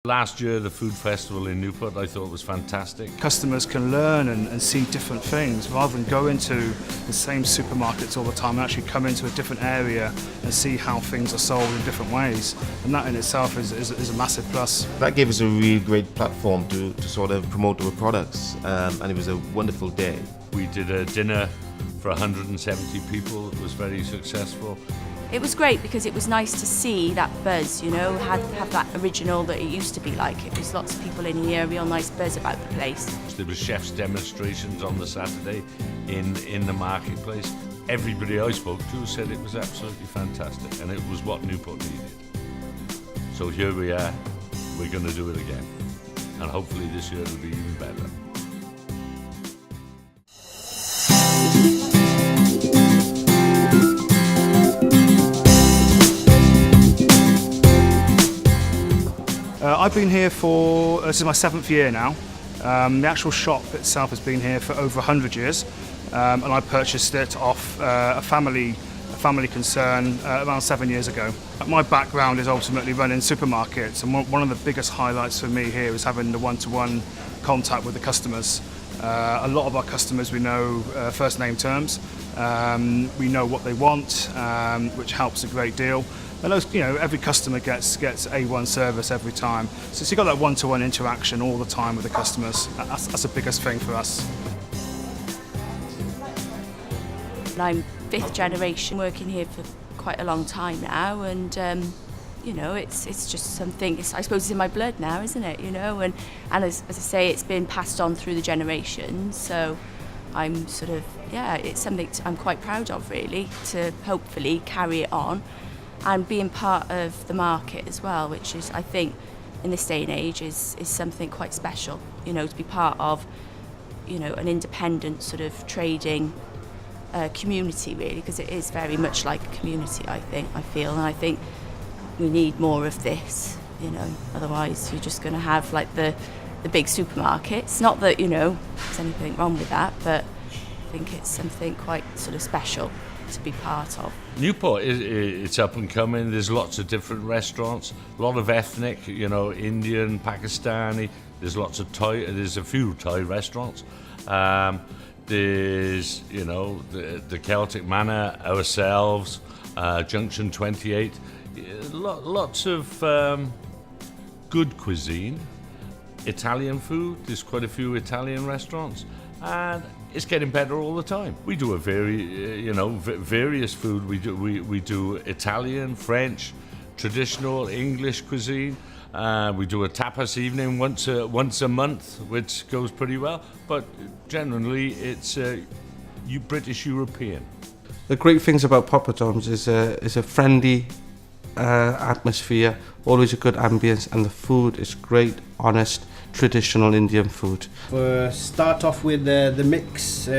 Last year, the food festival in Newport, I thought was fantastic. Customers can learn and see different things rather than go into the same supermarkets all the time and actually come into a different area and see how things are sold in different ways. And that in itself is a massive plus. That gave us a really great platform to sort of promote our products, and it was a wonderful day. We did a dinner for 170 people. It was very successful. It was great because it was nice to see that buzz, you know, have that original that it used to be like. It was lots of people in here, real nice buzz about the place. There was chefs' demonstrations on the Saturday in the marketplace. Everybody I spoke to said it was absolutely fantastic, and it was what Newport needed. So here we are, we're going to do it again, and hopefully this year it'll be even better. I've been here for, this is my 7th year now. The actual shop itself has been here for over 100 years, and I purchased it off a family concern around 7 years ago. My background is ultimately running supermarkets, and one of the biggest highlights for me here is having the one-to-one contact with the customers. A lot of our customers we know first name terms, we know what they want, which helps a great deal. And those, you know, every customer gets A1 service every time. So you've got that one-to-one interaction all the time with the customers. That's the biggest thing for us. I'm 5th generation working here for quite a long time now, and you know, it's just something. I suppose it's in my blood now, isn't it? You know, and as I say, it's been passed on through the generations. So I'm sort of, yeah, it's something I'm quite proud of, really, to hopefully carry it on. And being part of the market as well, which is, I think, in this day and age is something quite special, you know, to be part of, you know, an independent sort of trading community, really, because it is very much like a community, I feel, and I think we need more of this, you know, otherwise you're just going to have like the big supermarkets. Not that, you know, there's anything wrong with that, but I think it's something quite sort of special to be part of. Newport, it's up and coming. There's lots of different restaurants, a lot of ethnic, you know, Indian, Pakistani. There's lots of Thai. There's a few Thai restaurants. There's, you know, the Celtic Manor, ourselves, Junction 28. Lots of good cuisine. Italian food. There's quite a few Italian restaurants, and it's getting better all the time. We do various food. We do Italian, French, traditional English cuisine. We do a tapas evening once a month, which goes pretty well. But generally, it's British European. The great things about Poppadoms is a friendly atmosphere, always a good ambience, and the food is great, honest, traditional Indian food. Start off with the mixed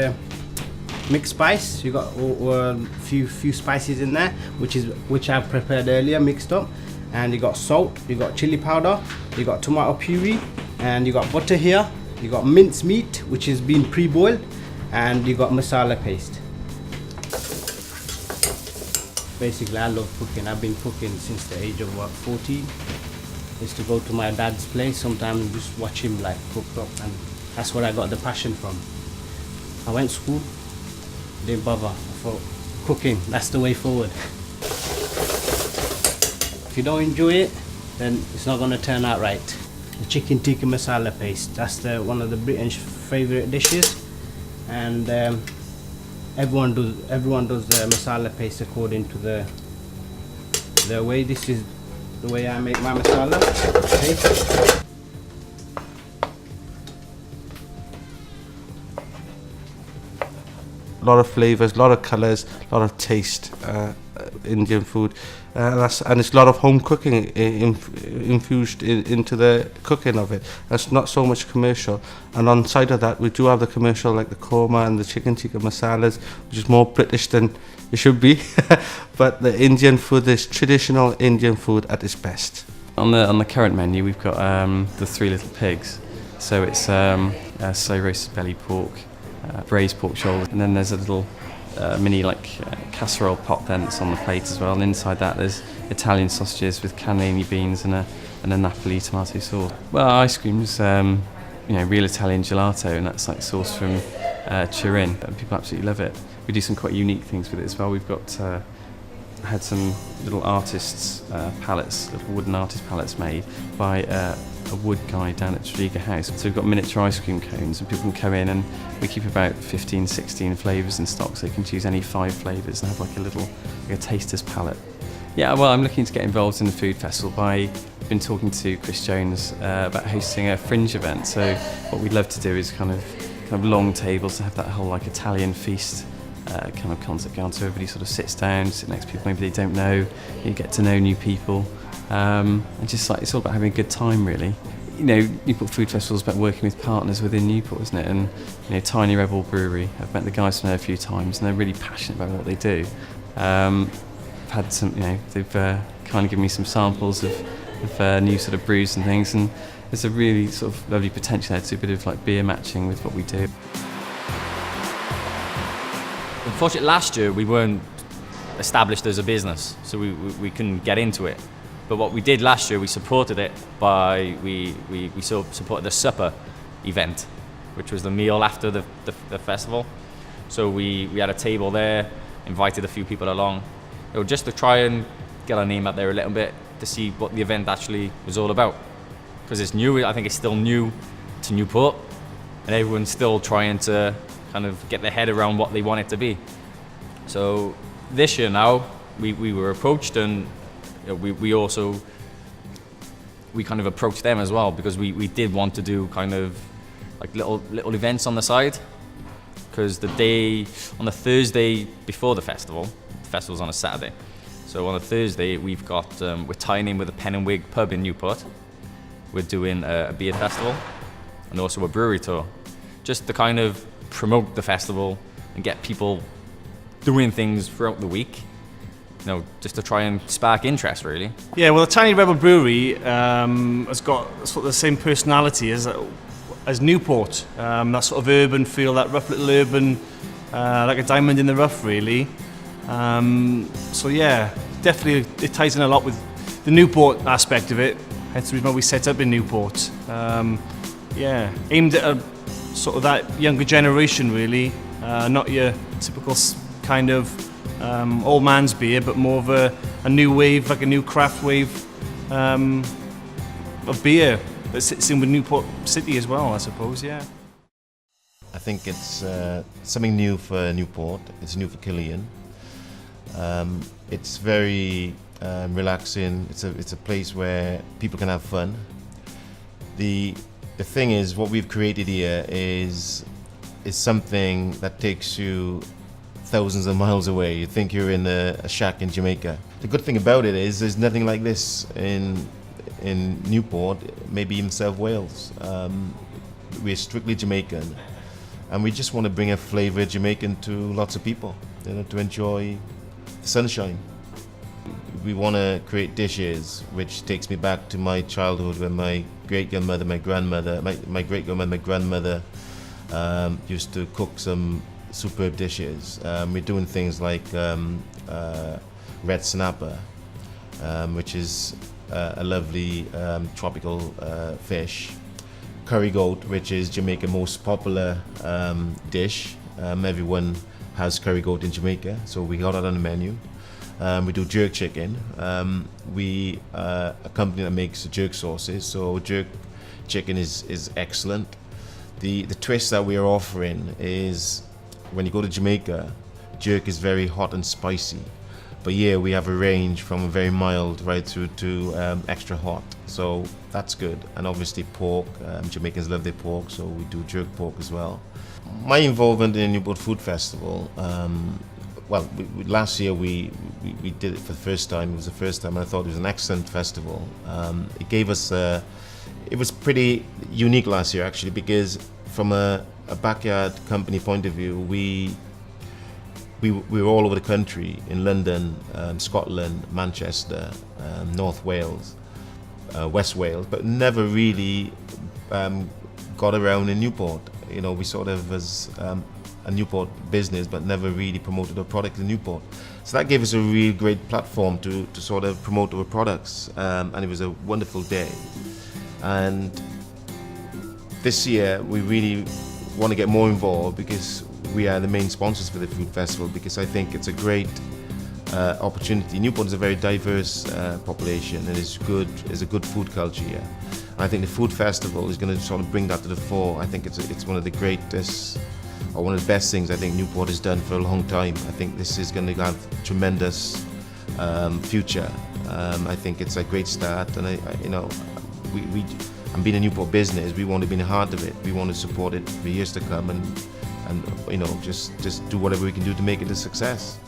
spice. You got a few spices in there, which I've prepared earlier, mixed up. And you got salt, you got chili powder, you got tomato puree, and you got butter here. You got minced meat, which has been pre-boiled, and you got masala paste. Basically, I love cooking. I've been cooking since the age of 14. I used to go to my dad's place sometimes and just watch him like cook up, and that's where I got the passion from. I went to school, didn't bother. I thought cooking, that's the way forward. If you don't enjoy it, then it's not going to turn out right. The chicken tikka masala paste, that's one of the British favourite dishes, and everyone does the masala paste according to their way. This is the way I make my masala paste. A lot of flavours, a lot of colours, a lot of taste, Indian food, and it's a lot of home cooking infused into the cooking of it. That's not so much commercial, and on side of that we do have the commercial like the korma and the chicken tikka masalas, which is more British than it should be. But the Indian food is traditional Indian food at its best. On the current menu we've got the 3 little pigs, so it's slow roasted belly pork, braised pork shoulders, and then there's a little mini casserole pot then that's on the plate as well, and inside that there's Italian sausages with cannellini beans and a and a Napoli tomato sauce. Well, ice cream's real Italian gelato, and that's like sourced from Turin, and people absolutely love it. We do some quite unique things with it as well. We've got had some little artists' palettes, little wooden artist palettes made by a wood guy down at Triga House. So we've got miniature ice cream cones, and people can come in, and we keep about 15, 16 flavours in stock, so they can choose any 5 flavours and have like a taster's palette. Yeah, well, I'm looking to get involved in the food festival I've been talking to Chris Jones about hosting a fringe event. So what we'd love to do is kind of long tables to have that whole like Italian feast kind of concept going on, so everybody sort of sits down, sit next to people maybe they don't know, you get to know new people, and just like it's all about having a good time really. You know, Newport Food Festival is about working with partners within Newport, isn't it? And you know, Tiny Rebel Brewery, I've met the guys from there a few times, and they're really passionate about what they do. I've had some, they've kind of given me some samples of new sort of brews and things, and there's a really sort of lovely potential there to do a bit of like beer matching with what we do. Unfortunately, last year we weren't established as a business, so we couldn't get into it. But what we did last year, we supported it by we supported the supper event, which was the meal after the festival. So we had a table there, invited a few people along, just to try and get our name out there a little bit to see what the event actually was all about. Because it's new, I think it's still new to Newport, and everyone's still trying to kind of get their head around what they want it to be. So this year now, we were approached, and we kind of approached them as well, because we did want to do kind of like little events on the side, because on the Thursday before the festival's on a Saturday. So on a Thursday we've got we're tying in with the Pen and Wig pub in Newport. We're doing a beer festival and also a brewery tour, just to kind of promote the festival and get people doing things throughout the week, just to try and spark interest really. Yeah, well, the Tiny Rebel Brewery has got sort of the same personality as Newport, that sort of urban feel, that rough little urban, like a diamond in the rough really. So yeah, definitely it ties in a lot with the Newport aspect of it, hence the reason why we set up in Newport. Aimed at sort of that younger generation really, not your typical kind of old man's beer, but more of a new wave, like a new craft wave of beer that sits in with Newport City as well, I suppose, yeah. I think it's something new for Newport. It's new for Killian. It's very relaxing. It's a place where people can have fun. The thing is, what we've created here is something that takes you thousands of miles away. You think you're in a shack in Jamaica. The good thing about it is there's nothing like this in Newport, maybe even South Wales. We're strictly Jamaican, and we just want to bring a flavour of Jamaican to lots of people, to enjoy the sunshine. We want to create dishes which takes me back to my childhood, when my great-grandmother, my grandmother used to cook some superb dishes. We're doing things like red snapper, which is a lovely tropical fish. Curry goat, which is Jamaica's most popular dish. Everyone has curry goat in Jamaica, so we got it on the menu. We do jerk chicken. We are a company that makes jerk sauces, so jerk chicken is excellent. The twist that we are offering is, when you go to Jamaica, jerk is very hot and spicy, but here we have a range from very mild right through to extra hot, so that's good. And obviously pork, Jamaicans love their pork, so we do jerk pork as well. My involvement in Newport Food Festival, last year we did it for the first time. It was the first time, and I thought it was an excellent festival. It gave us it was pretty unique last year actually, because from a backyard company point of view, we were all over the country, in London, Scotland, Manchester, North Wales, West Wales, but never really got around in Newport. We sort of was a Newport business, but never really promoted a product in Newport. So that gave us a really great platform to sort of promote our products, and it was a wonderful day. And this year we really want to get more involved because we are the main sponsors for the food festival, because I think it's a great opportunity. Newport is a very diverse population, and there's a good food culture here. And I think the food festival is going to sort of bring that to the fore. I think it's one of the greatest, or one of the best things I think Newport has done for a long time. I think this is going to have tremendous future. I think it's a great start, and and being a Newport business, we want to be in the heart of it. We want to support it for years to come, and just do whatever we can do to make it a success.